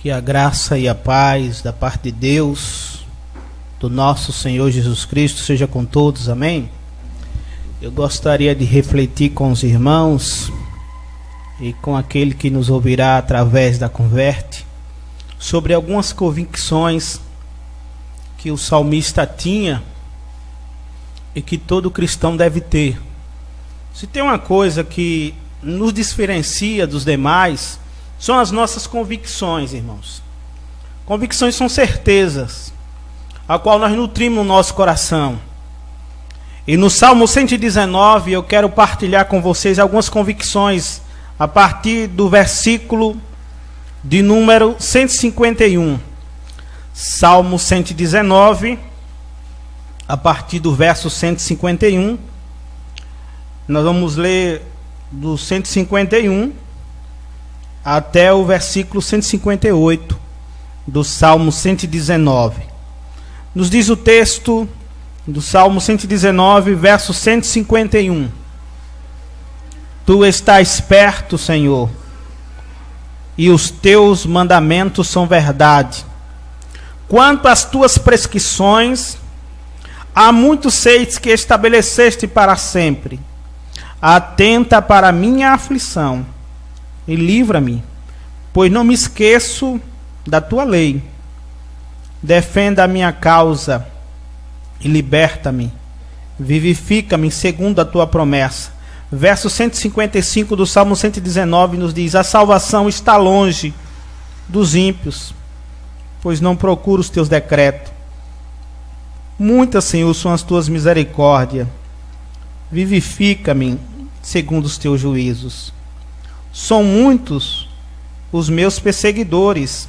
Que a graça e a paz da parte de Deus, do nosso Senhor Jesus Cristo, seja com todos, amém? Eu gostaria de refletir com os irmãos e com aquele que nos ouvirá através da Converte, sobre algumas convicções que o salmista tinha e que todo cristão deve ter. Se tem uma coisa que nos diferencia dos demais, são as nossas convicções, irmãos. Convicções são certezas, a qual nós nutrimos no nosso coração. E no Salmo 119 eu quero partilhar com vocês algumas convicções a partir do versículo de número 151. Salmo 119, a partir do verso 151. Nós vamos ler do 151 até o versículo 158 do Salmo 119. Nos diz o texto do Salmo 119, verso 151. Tu estás perto, Senhor, e os teus mandamentos são verdade. Quanto às tuas prescrições, há muitos seis que estabeleceste para sempre. Atenta para a minha aflição e livra-me, pois não me esqueço da tua lei. Defenda a minha causa e liberta-me. Vivifica-me segundo a tua promessa. Verso 155 do Salmo 119 nos diz: a salvação está longe dos ímpios, pois não procuro os teus decretos. Muitas, Senhor, são as tuas misericórdias. Vivifica-me segundo os teus juízos. São muitos os meus perseguidores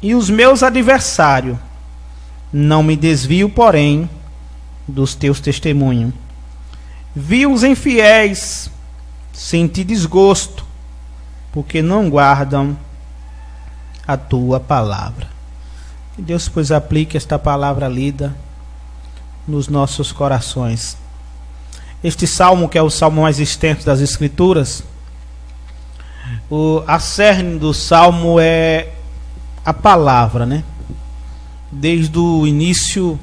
e os meus adversários. Não me desvio, porém, dos teus testemunhos. Vi os infiéis, senti desgosto, porque não guardam a tua palavra. Que Deus, pois, aplique esta palavra lida nos nossos corações. Este salmo, que é o salmo mais extenso das Escrituras, a cerne do salmo é a palavra, né? Desde o início,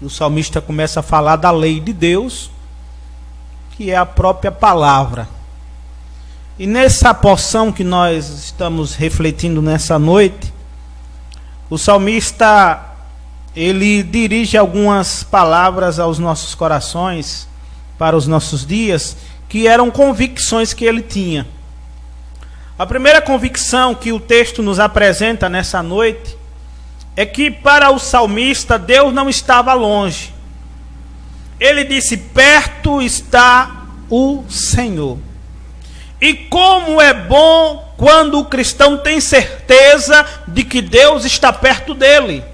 o salmista começa a falar da lei de Deus, que é a própria palavra. E nessa porção que nós estamos refletindo nessa noite, o salmista, ele dirige algumas palavras aos nossos corações, para os nossos dias, que eram convicções que ele tinha. A primeira convicção que o texto nos apresenta nessa noite é que para o salmista Deus não estava longe. Ele disse: perto está o Senhor. E como é bom quando o cristão tem certeza de que Deus está perto dele.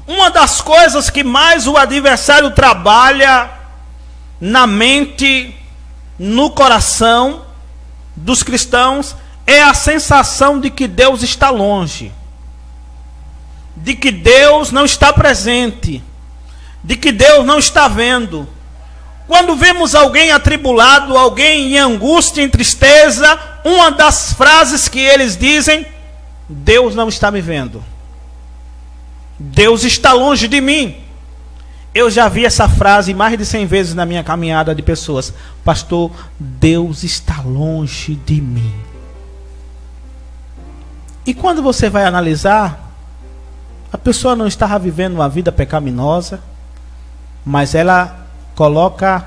Uma das coisas que mais o adversário trabalha na mente, no coração dos cristãos, é a sensação de que Deus está longe, de que Deus não está presente, de que Deus não está vendo. Quando vemos alguém atribulado, alguém em angústia, em tristeza, uma das frases que eles dizem: Deus não está me vendo, Deus está longe de mim. Eu já vi essa frase mais de 100 vezes na minha caminhada de pessoas: pastor, Deus está longe de mim. E quando você vai analisar, a pessoa não estava vivendo uma vida pecaminosa, mas ela coloca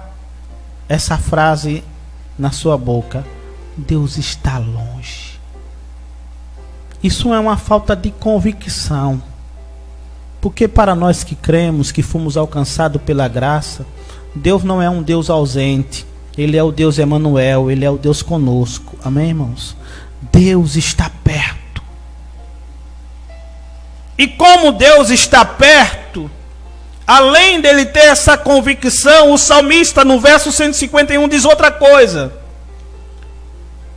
essa frase na sua boca: Deus está longe. Isso é uma falta de convicção. Porque para nós que cremos, que fomos alcançados pela graça, Deus não é um Deus ausente. Ele é o Deus Emanuel, Ele é o Deus conosco. Amém, irmãos? Deus está perto. E como Deus está perto, além dele ter essa convicção, o salmista no verso 151 diz outra coisa: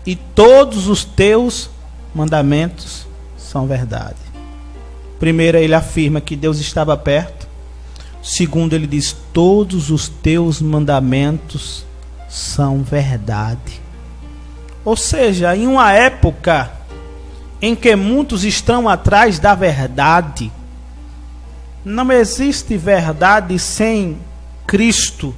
e todos os teus mandamentos são verdade. Primeiro, ele afirma que Deus estava perto. Segundo, ele diz: todos os teus mandamentos são verdade. Ou seja, em uma época em que muitos estão atrás da verdade. Não existe verdade sem Cristo.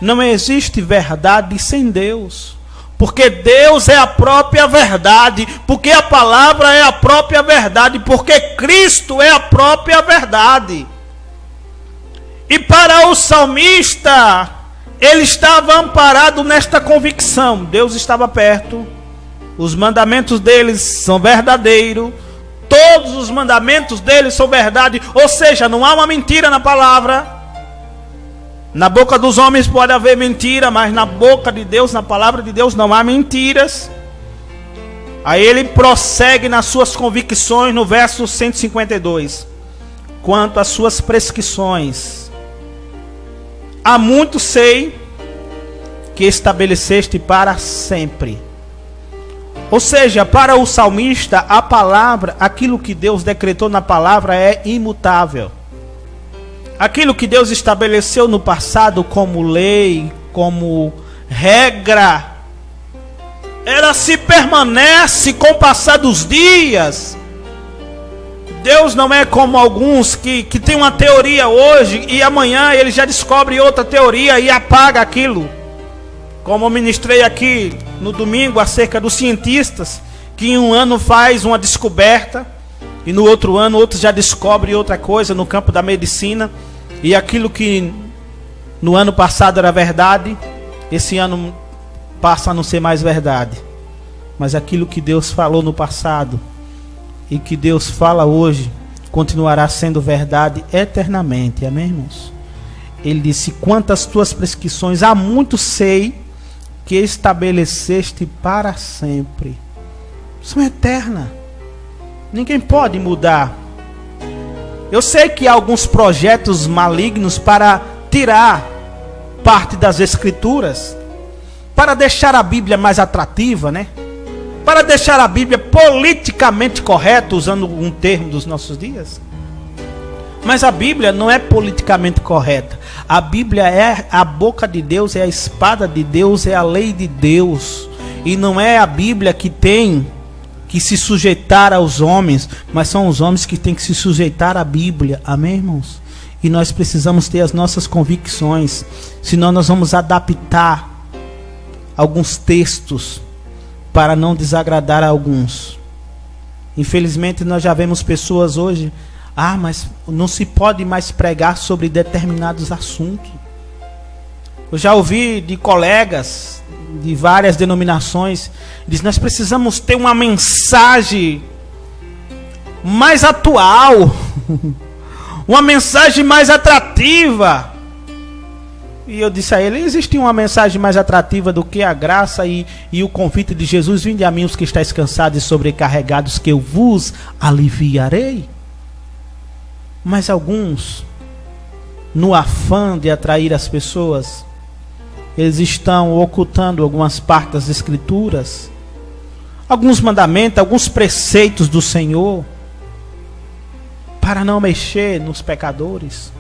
Não existe verdade sem Deus. Porque Deus é a própria verdade. Porque a palavra é a própria verdade. Porque Cristo é a própria verdade. E para o salmista, ele estava amparado nesta convicção. Deus estava perto. Os mandamentos deles são verdadeiros. Todos os mandamentos deles são verdade. Ou seja, não há uma mentira na palavra. Na boca dos homens pode haver mentira, mas na boca de Deus, na palavra de Deus, não há mentiras. Aí ele prossegue nas suas convicções no verso 152. Quanto às suas prescrições, há muito sei que estabeleceste para sempre. Ou seja, para o salmista, a palavra, aquilo que Deus decretou na palavra é imutável. Aquilo que Deus estabeleceu no passado como lei, como regra, ela se permanece com o passar dos dias. Deus não é como alguns que tem uma teoria hoje e amanhã ele já descobre outra teoria e apaga aquilo. Como eu ministrei aqui no domingo acerca dos cientistas, que em um ano faz uma descoberta e no outro ano outros já descobrem outra coisa no campo da medicina. E aquilo que no ano passado era verdade, esse ano passa a não ser mais verdade. Mas aquilo que Deus falou no passado e que Deus fala hoje, continuará sendo verdade eternamente. Amém, irmãos? Ele disse: quantas tuas prescrições, há muito sei que estabeleceste para sempre. São eternas. Ninguém pode mudar. Eu sei que há alguns projetos malignos para tirar parte das escrituras, para deixar a Bíblia mais atrativa, né? Para deixar a Bíblia politicamente correta, usando um termo dos nossos dias. Mas a Bíblia não é politicamente correta. A Bíblia é a boca de Deus, é a espada de Deus, é a lei de Deus. E não é a Bíblia que tem que se sujeitar aos homens, mas são os homens que têm que se sujeitar à Bíblia. Amém, irmãos? E nós precisamos ter as nossas convicções, senão nós vamos adaptar alguns textos para não desagradar a alguns. Infelizmente nós já vemos pessoas hoje: mas não se pode mais pregar sobre determinados assuntos. Eu já ouvi de colegas de várias denominações, diz: nós precisamos ter uma mensagem mais atual, uma mensagem mais atrativa. E eu disse a ele: existe uma mensagem mais atrativa do que a graça e o convite de Jesus: vinde a mim os que estáis cansados e sobrecarregados, que eu vos aliviarei. Mas alguns, no afã de atrair as pessoas, eles estão ocultando algumas partes das escrituras, alguns mandamentos, alguns preceitos do Senhor, para não mexer nos pecadores.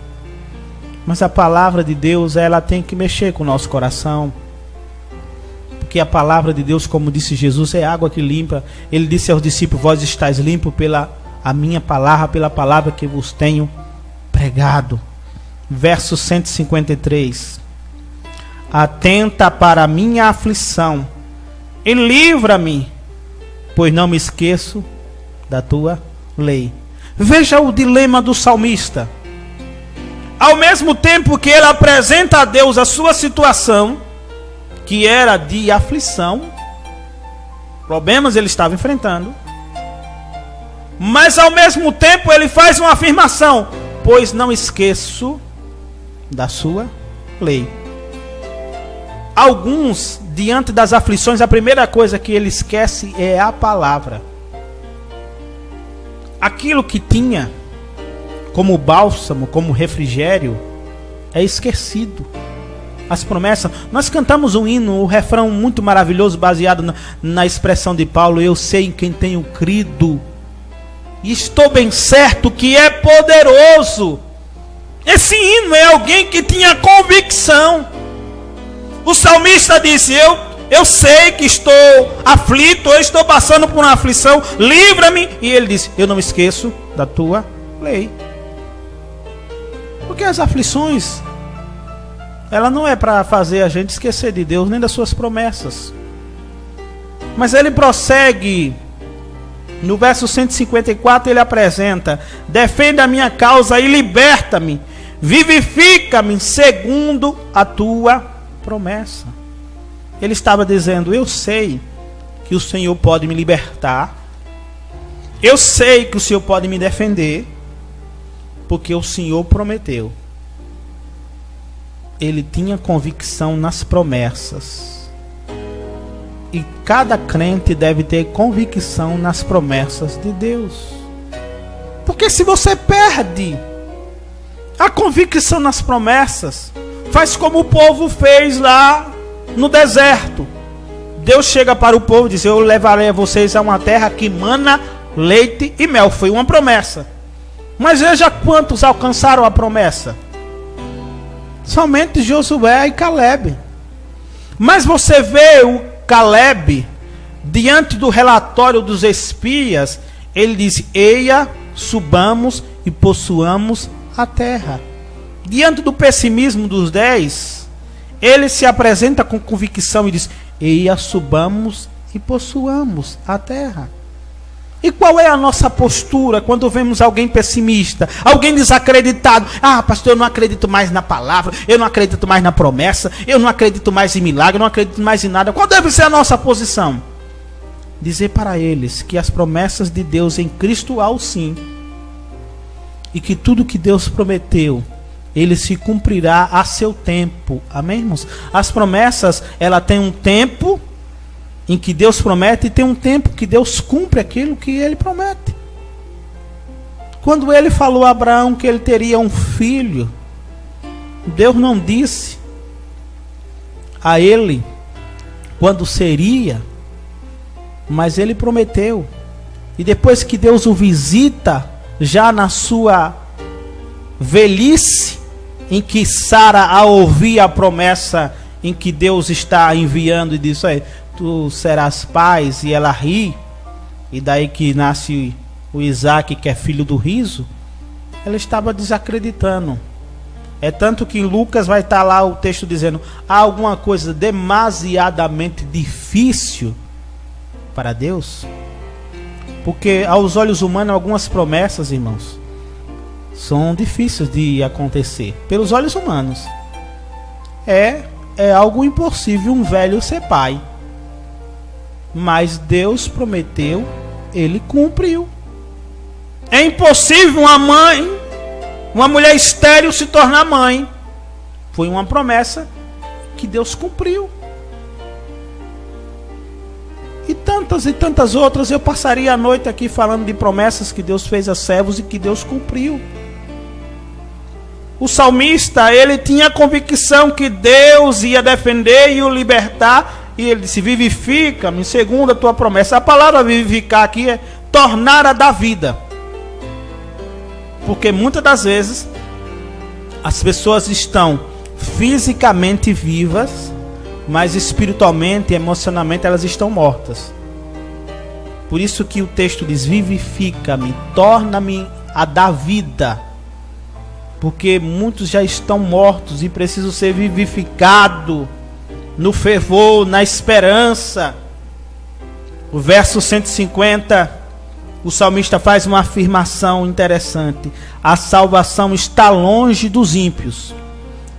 Mas a palavra de Deus, ela tem que mexer com o nosso coração, porque a palavra de Deus, como disse Jesus, é água que limpa. Ele disse aos discípulos: vós estáis limpos pela a minha palavra, pela palavra que vos tenho pregado. Verso 153. Atenta para a minha aflição e livra-me, pois não me esqueço da tua lei. Veja o dilema do salmista. Ao mesmo tempo que ele apresenta a Deus a sua situação, que era de aflição, problemas ele estava enfrentando, mas ao mesmo tempo ele faz uma afirmação: pois não esqueço da sua lei. Alguns, diante das aflições, a primeira coisa que ele esquece é a palavra. Aquilo que tinha como bálsamo, como refrigério, é esquecido. As promessas. Nós cantamos um hino, um refrão muito maravilhoso, baseado na expressão de Paulo: eu sei em quem tenho crido, e estou bem certo que é poderoso. Esse hino é alguém que tinha convicção. O salmista disse: eu sei que estou aflito, eu estou passando por uma aflição, livra-me. E ele disse: eu não me esqueço da tua lei. Porque as aflições, ela não é para fazer a gente esquecer de Deus, nem das suas promessas. Mas ele prossegue, no verso 154 ele apresenta: defenda a minha causa e liberta-me, vivifica-me segundo a tua promessa. Ele estava dizendo: eu sei que o Senhor pode me libertar, eu sei que o Senhor pode me defender, porque o Senhor prometeu. Ele tinha convicção nas promessas. E cada crente deve ter convicção nas promessas de Deus. Porque se você perde a convicção nas promessas, faz como o povo fez lá no deserto. Deus chega para o povo e diz: eu levarei a vocês a uma terra que mana leite e mel. Foi uma promessa. Mas veja quantos alcançaram a promessa. Somente Josué e Caleb. Mas você vê o Caleb, diante do relatório dos espias, ele diz: eia, subamos e possuamos a terra. Diante do pessimismo dos 10, ele se apresenta com convicção e diz: eia, subamos e possuamos a terra. E qual é a nossa postura quando vemos alguém pessimista, alguém desacreditado? Ah, pastor, eu não acredito mais na palavra, eu não acredito mais na promessa, eu não acredito mais em milagre, eu não acredito mais em nada. Qual deve ser a nossa posição? Dizer para eles que as promessas de Deus em Cristo há o sim, e que tudo que Deus prometeu, ele se cumprirá a seu tempo. Amém, irmãos? As promessas, ela tem um tempo em que Deus promete, e tem um tempo que Deus cumpre aquilo que ele promete. Quando ele falou a Abraão que ele teria um filho, Deus não disse a ele quando seria, mas ele prometeu. E depois que Deus o visita, já na sua velhice, em que Sara, ao ouvir a promessa em que Deus está enviando, e diz: aí, tu serás pai, e ela ri, e daí que nasce o Isaac, que é filho do riso, ela estava desacreditando. É tanto que em Lucas vai estar lá o texto dizendo: há alguma coisa demasiadamente difícil para Deus? Porque aos olhos humanos algumas promessas, irmãos, são difíceis de acontecer. Pelos olhos humanos é algo impossível um velho ser pai. Mas Deus prometeu, ele cumpriu. É impossível uma mãe, uma mulher estéril se tornar mãe. Foi uma promessa que Deus cumpriu. E tantas outras. Eu passaria a noite aqui falando de promessas que Deus fez a servos e que Deus cumpriu. O salmista, ele tinha a convicção que Deus ia defender e o libertar. E ele disse: vivifica-me segundo a tua promessa. A palavra vivificar aqui é tornar a dar vida. Porque muitas das vezes as pessoas estão fisicamente vivas, mas espiritualmente e emocionalmente elas estão mortas. Por isso que o texto diz: vivifica-me, torna-me a dar vida. Porque muitos já estão mortos e precisam ser vivificados no fervor, na esperança. O verso 150, o salmista faz uma afirmação interessante: a salvação está longe dos ímpios.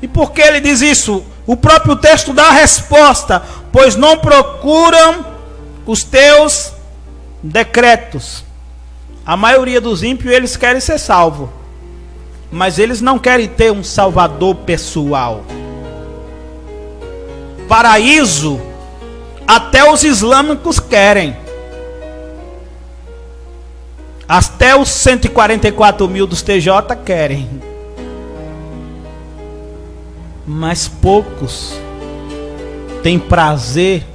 E por que ele diz isso? O próprio texto dá a resposta: pois não procuram os teus decretos. A maioria dos ímpios, eles querem ser salvos, mas eles não querem ter um salvador pessoal. Paraíso, até os islâmicos querem. Até os 144 mil dos TJ querem. Mas poucos têm prazer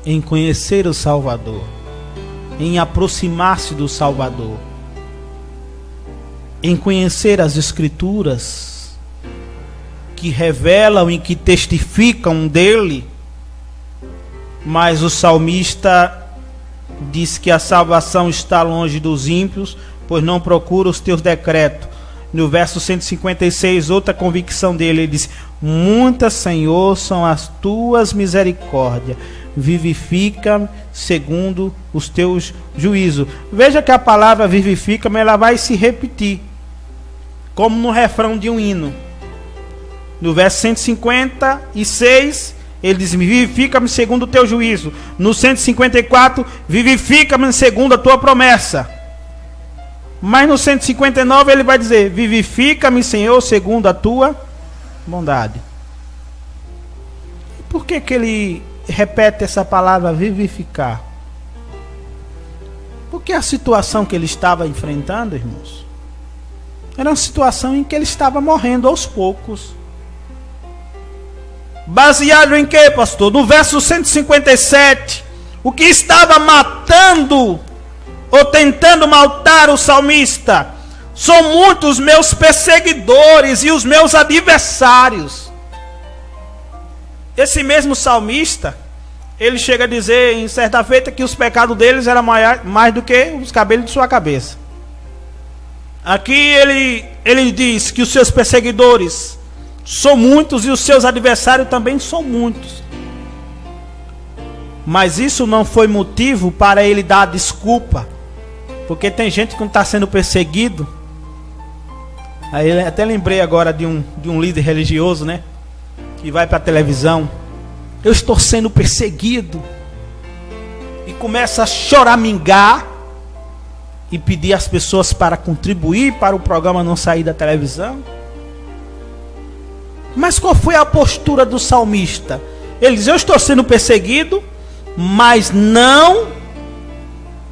em conhecer o Salvador, em aproximar-se do Salvador, em conhecer as Escrituras que revelam e que testificam dele. Mas o salmista diz que a salvação está longe dos ímpios, pois não procura os teus decretos. No verso 156, outra convicção dele, ele diz: muitas, Senhor, são as tuas misericórdias, vivifica-me segundo os teus juízos. Veja que a palavra vivifica-me, ela vai se repetir, como no refrão de um hino. No verso 156, ele diz: vivifica-me segundo o teu juízo. No 154, vivifica-me segundo a tua promessa. Mas no 159 ele vai dizer: vivifica-me, Senhor, segundo a tua bondade. Por que ele repete essa palavra vivificar? Porque a situação que ele estava enfrentando, irmãos, era uma situação em que ele estava morrendo aos poucos. Baseado em quê, pastor? No verso 157, o que estava matando ou tentando matar o salmista: são muitos meus perseguidores e os meus adversários. Esse mesmo salmista, ele chega a dizer em certa feita que os pecados deles eram mais do que os cabelos de sua cabeça. Aqui ele diz que os seus perseguidores são muitos e os seus adversários também são muitos. Mas isso não foi motivo para ele dar desculpa. Porque tem gente que não está sendo perseguido. Aí eu até lembrei agora de um líder religioso, né? Que vai para a televisão: eu estou sendo perseguido. E começa a choramingar e pedir às pessoas para contribuir para o programa não sair da televisão. Mas qual foi a postura do salmista? Ele diz: eu estou sendo perseguido, mas não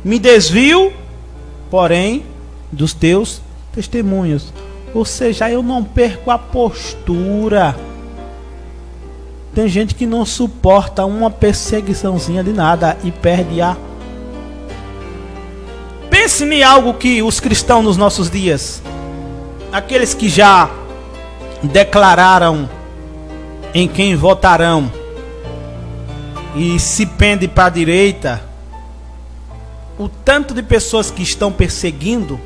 me desvio, porém, dos teus testemunhos. Ou seja, eu não perco a postura. Tem gente que não suporta uma perseguiçãozinha de nada e perde a... Pense em algo que os cristãos nos nossos dias, aqueles que já declararam em quem votarão e se pende para a direita, o tanto de pessoas que estão perseguindo,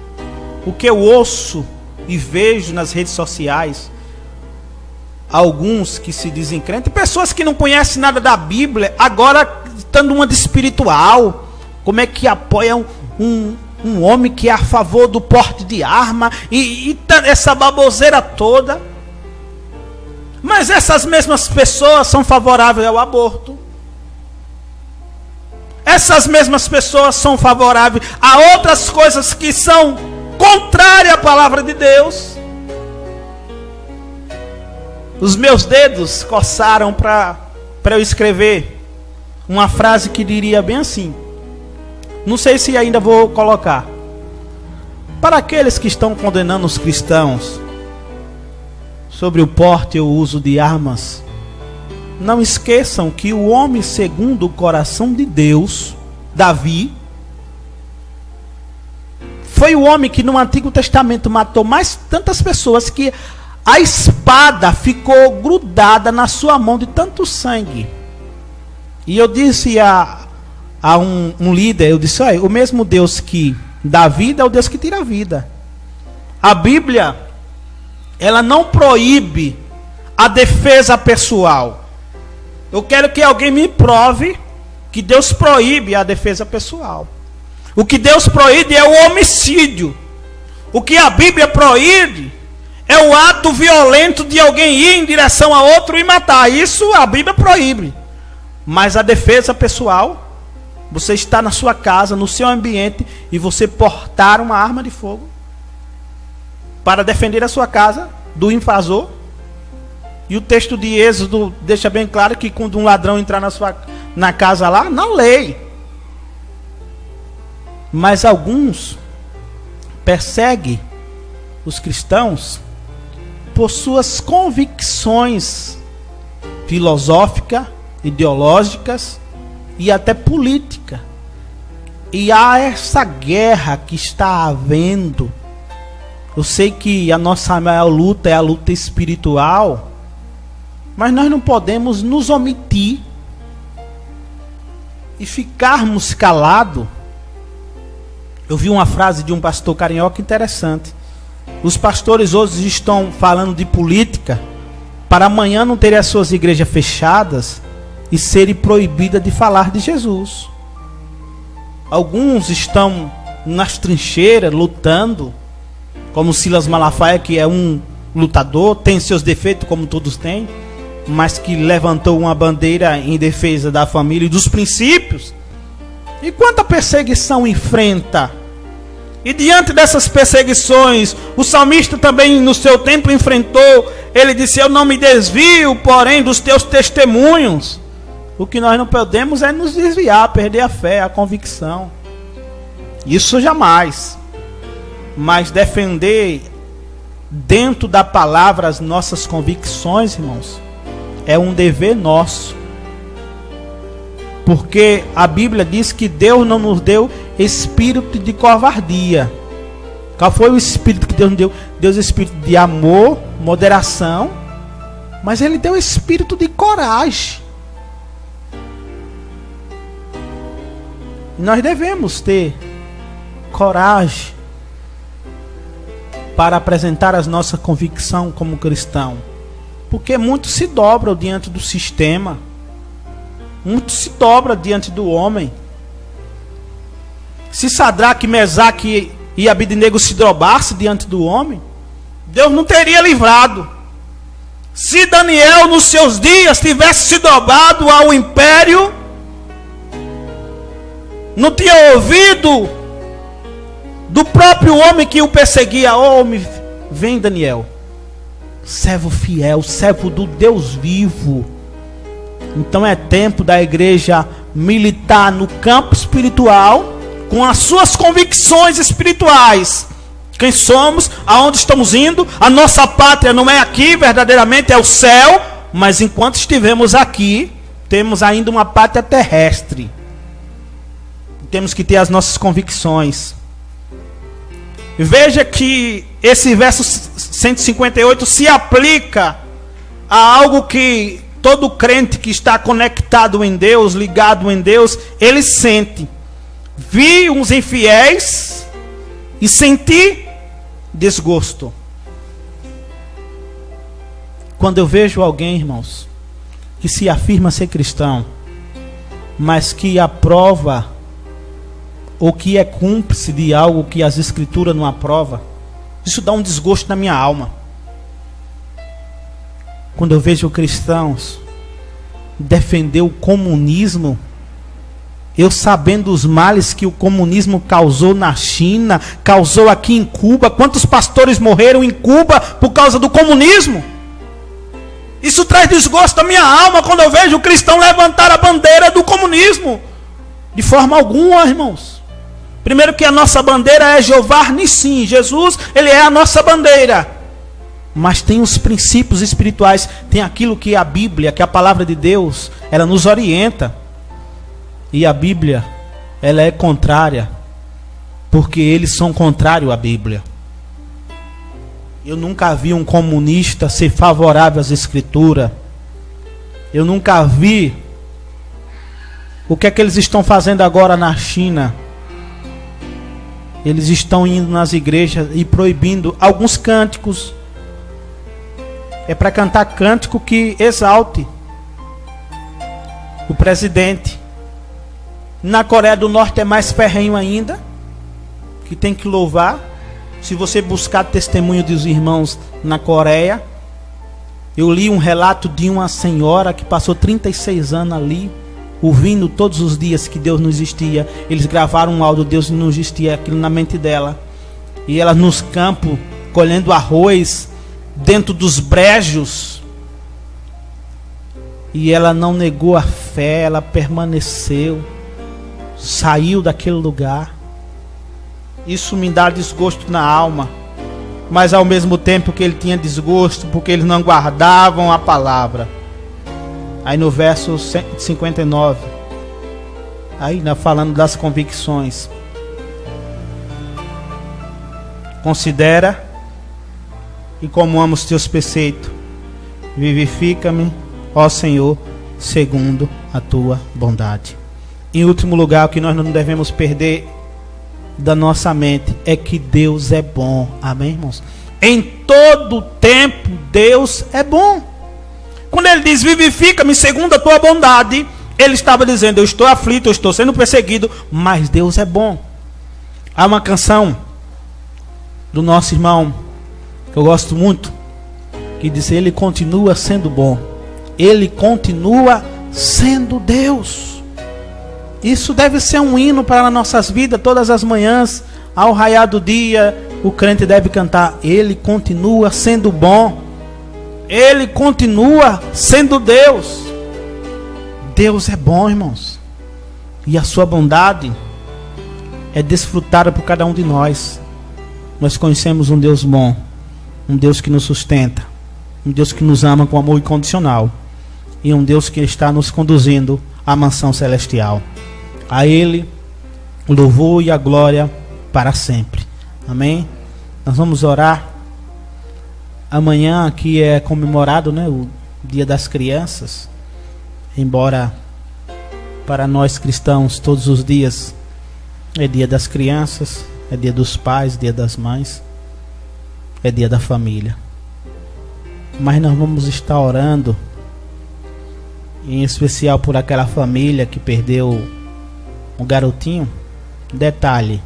o que eu ouço e vejo nas redes sociais, alguns que se dizem crentes, pessoas que não conhecem nada da Bíblia, agora estando uma de espiritual, como é que apoiam um homem que é a favor do porte de arma e essa baboseira toda. Mas essas mesmas pessoas são favoráveis ao aborto. Essas mesmas pessoas são favoráveis a outras coisas que são contrárias à palavra de Deus. Os meus dedos coçaram para eu escrever uma frase que diria bem assim. Não sei se ainda vou colocar. Para aqueles que estão condenando os cristãos sobre o porte e o uso de armas, não esqueçam que o homem segundo o coração de Deus, Davi, foi o homem que no Antigo Testamento matou mais tantas pessoas que a espada ficou grudada na sua mão de tanto sangue. E eu disse a um líder, eu disse: olha, o mesmo Deus que dá vida é o Deus que tira a vida. A Bíblia, ela não proíbe a defesa pessoal. Eu quero que alguém me prove que Deus proíbe a defesa pessoal. O que Deus proíbe é o homicídio. O que a Bíblia proíbe é o ato violento de alguém ir em direção a outro e matar. Isso a Bíblia proíbe. Mas a defesa pessoal, você está na sua casa, no seu ambiente, e você portar uma arma de fogo para defender a sua casa do invasor. E o texto de Êxodo deixa bem claro que quando um ladrão entrar na casa lá, na lei. Mas alguns perseguem os cristãos por suas convicções filosóficas, ideológicas e até política. E há essa guerra que está havendo. Eu sei que a nossa maior luta é a luta espiritual, mas nós não podemos nos omitir e ficarmos calados. Eu vi uma frase de um pastor carioca interessante. Os pastores hoje estão falando de política para amanhã não terem as suas igrejas fechadas e serem proibidas de falar de Jesus. Alguns estão nas trincheiras lutando, como Silas Malafaia, que é um lutador, tem seus defeitos como todos têm, mas que levantou uma bandeira em defesa da família e dos princípios. E quanta perseguição enfrenta. E diante dessas perseguições, o salmista também no seu tempo enfrentou. Ele disse: eu não me desvio, porém, dos teus testemunhos. O que nós não podemos é nos desviar, perder a fé, a convicção. Isso jamais. Mas defender dentro da palavra as nossas convicções, irmãos, é um dever nosso. Porque a Bíblia diz que Deus não nos deu espírito de covardia. Qual foi o espírito que Deus nos deu? Deus deu espírito de amor, moderação, mas Ele deu espírito de coragem. Nós devemos ter coragem para apresentar as nossas convicções como cristão. Porque muitos se dobram diante do sistema. Muitos se dobram diante do homem. Se Sadraque, Mesaque e Abidnego se dobrassem diante do homem, Deus não teria livrado. Se Daniel nos seus dias tivesse se dobrado ao império, não tinha ouvido do próprio homem que o perseguia: homem, vem Daniel, servo fiel, servo do Deus vivo. Então é tempo da igreja militar no campo espiritual, com as suas convicções espirituais. Quem somos, aonde estamos indo, a nossa pátria não é aqui, verdadeiramente é o céu, mas enquanto estivermos aqui, temos ainda uma pátria terrestre. Temos que ter as nossas convicções. Veja que esse verso 158 se aplica a algo que todo crente que está conectado em Deus, ligado em Deus, ele sente. Vi uns infiéis e senti desgosto. Quando eu vejo alguém, irmãos, que se afirma ser cristão, mas que aprova ou que é cúmplice de algo que as escrituras não aprovam, isso dá um desgosto na minha alma. Quando eu vejo cristãos defender o comunismo, eu sabendo os males que o comunismo causou na China, causou aqui em Cuba, quantos pastores morreram em Cuba por causa do comunismo? Isso traz desgosto à minha alma quando eu vejo o cristão levantar a bandeira do comunismo. De forma alguma, irmãos. Primeiro que a nossa bandeira é Jeová Nissim. Jesus, Ele é a nossa bandeira. Mas tem os princípios espirituais, tem aquilo que a Bíblia, que a palavra de Deus, ela nos orienta. E a Bíblia, ela é contrária, porque eles são contrários à Bíblia. Eu nunca vi um comunista ser favorável às escrituras. Eu nunca vi o que é que eles estão fazendo agora na China. Eles estão indo nas igrejas e proibindo alguns cânticos. É para cantar cântico que exalte o presidente. Na Coreia do Norte é mais ferrenho ainda, que tem que louvar. Se você buscar testemunho dos irmãos na Coreia, eu li um relato de uma senhora que passou 36 anos ali, ouvindo todos os dias que Deus não existia. Eles gravaram um áudio, Deus não existia, aquilo na mente dela. E ela nos campos, colhendo arroz, dentro dos brejos. E ela não negou a fé, ela permaneceu. Saiu daquele lugar. Isso me dá desgosto na alma. Mas ao mesmo tempo que ele tinha desgosto, porque eles não guardavam a palavra. Aí no verso 59, aí falando das convicções, considera e como amo os teus preceitos, vivifica-me, ó Senhor, segundo a tua bondade. Em último lugar, o que nós não devemos perder da nossa mente é que Deus é bom. Amém, irmãos? Em todo tempo, Deus é bom. Quando ele diz, vivifica-me segundo a tua bondade, ele estava dizendo, eu estou aflito, eu estou sendo perseguido, mas Deus é bom. Há uma canção do nosso irmão, que eu gosto muito, que diz, ele continua sendo bom. Ele continua sendo Deus. Isso deve ser um hino para as nossas vidas, todas as manhãs, ao raiar do dia, o crente deve cantar, ele continua sendo bom. Ele continua sendo Deus. Deus é bom, irmãos. E a sua bondade é desfrutada por cada um de nós. Nós conhecemos um Deus bom, um Deus que nos sustenta, um Deus que nos ama com amor incondicional, e um Deus que está nos conduzindo à mansão celestial. A Ele o louvor e a glória para sempre. Amém? Nós vamos orar. Amanhã aqui é comemorado, né, o Dia das Crianças. Embora para nós cristãos todos os dias é Dia das Crianças, é Dia dos Pais, Dia das Mães, é Dia da Família. Mas nós vamos estar orando, em especial por aquela família que perdeu um garotinho. Detalhe,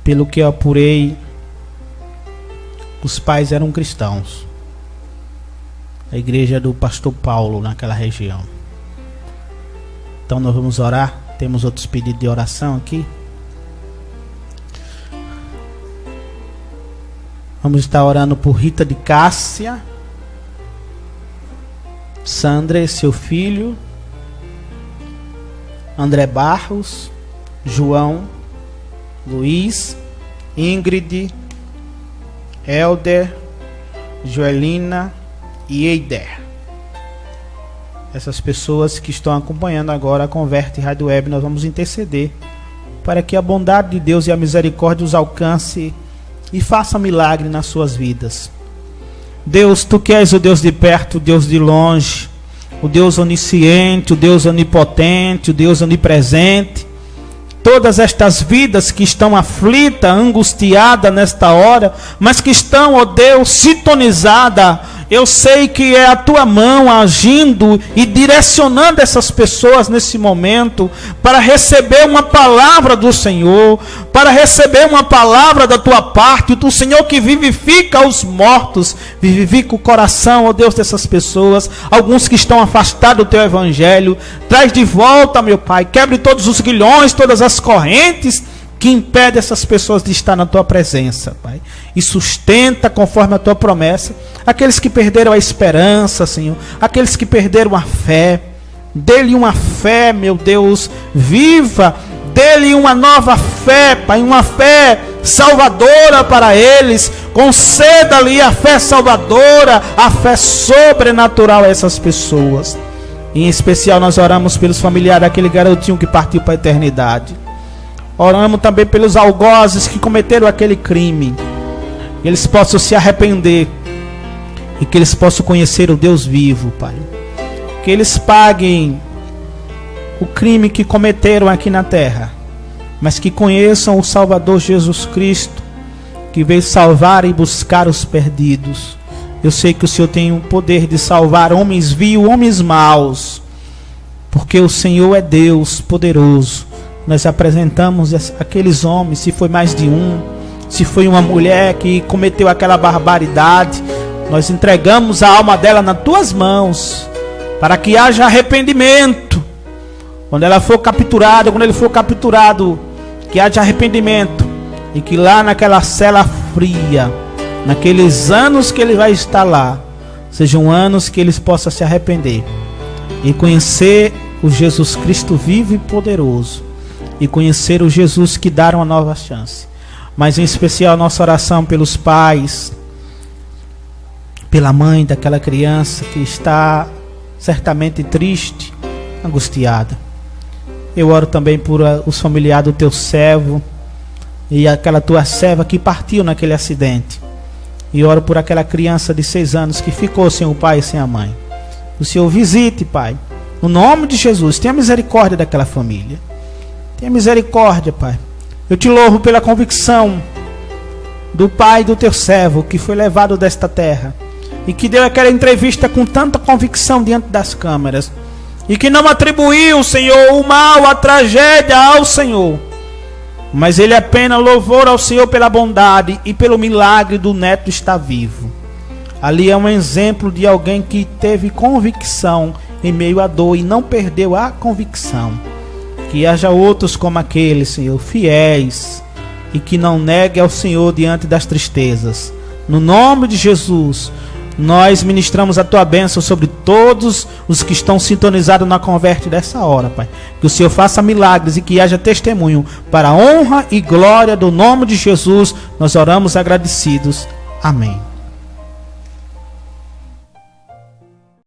pelo que eu apurei, os pais eram cristãos. A igreja do pastor Paulo naquela região. Então nós vamos orar. Temos outros pedidos de oração aqui. Vamos estar orando por Rita de Cássia, Sandra e seu filho, André Barros, João, Luiz, Ingrid, Helder, Joelina e Eider. Essas pessoas que estão acompanhando agora a Converte Rádio Web, nós vamos interceder para que a bondade de Deus e a misericórdia os alcance e faça milagre nas suas vidas. Deus, Tu que és o Deus de perto, o Deus de longe, o Deus onisciente, o Deus onipotente, o Deus onipresente, todas estas vidas que estão aflitas, angustiadas nesta hora, mas que estão, ó Deus, sintonizadas, eu sei que é a Tua mão agindo e direcionando essas pessoas nesse momento para receber uma palavra do Senhor, para receber uma palavra da Tua parte, do Senhor que vivifica os mortos, vivifica o coração, ó Deus, dessas pessoas, alguns que estão afastados do Teu Evangelho, traz de volta, meu Pai, quebre todos os grilhões, todas as correntes que impedem essas pessoas de estar na Tua presença, Pai, e sustenta conforme a Tua promessa, aqueles que perderam a esperança, Senhor, aqueles que perderam a fé, dê-lhe uma fé, meu Deus, viva, dê-lhe uma nova fé, Pai, uma fé salvadora para eles, conceda-lhe a fé salvadora, a fé sobrenatural a essas pessoas. Em especial nós oramos pelos familiares daquele garotinho que partiu para a eternidade. Oramos também pelos algozes que cometeram aquele crime, que eles possam se arrepender e que eles possam conhecer o Deus vivo, Pai, que eles paguem o crime que cometeram aqui na terra, mas que conheçam o Salvador Jesus Cristo, que veio salvar e buscar os perdidos. Eu sei que o Senhor tem o poder de salvar homens vivos, homens maus, porque o Senhor é Deus poderoso. Nós apresentamos aqueles homens, se foi mais de um, se foi uma mulher que cometeu aquela barbaridade, nós entregamos a alma dela nas Tuas mãos, para que haja arrependimento. Quando ela for capturada, quando ele for capturado, que haja arrependimento, e que lá naquela cela fria, naqueles anos que ele vai estar lá, sejam anos que eles possam se arrepender e conhecer o Jesus Cristo vivo e poderoso, e conhecer o Jesus que dá uma nova chance. Mas em especial nossa oração pelos pais, pela mãe daquela criança que está certamente triste, angustiada. Eu oro também por os familiares do Teu servo e aquela Tua serva que partiu naquele acidente. E oro por aquela criança de 6 anos que ficou sem o pai e sem a mãe. O Senhor visite, Pai, No nome de Jesus, tenha misericórdia daquela família. Tenha misericórdia, Pai. Eu te louvo pela convicção do pai do teu servo que foi levado desta terra e que deu aquela entrevista com tanta convicção diante das câmeras e que não atribuiu, Senhor, o mal, a tragédia ao Senhor, mas ele apenas louvou ao Senhor pela bondade e pelo milagre do neto estar vivo. Ali é um exemplo de alguém que teve convicção em meio à dor e não perdeu a convicção. Que haja outros como aquele, Senhor, fiéis e que não negue ao Senhor diante das tristezas. No nome de Jesus, nós ministramos a tua bênção sobre todos os que estão sintonizados na Converte dessa hora, Pai. Que o Senhor faça milagres e que haja testemunho para a honra e glória do nome de Jesus. Nós oramos agradecidos. Amém.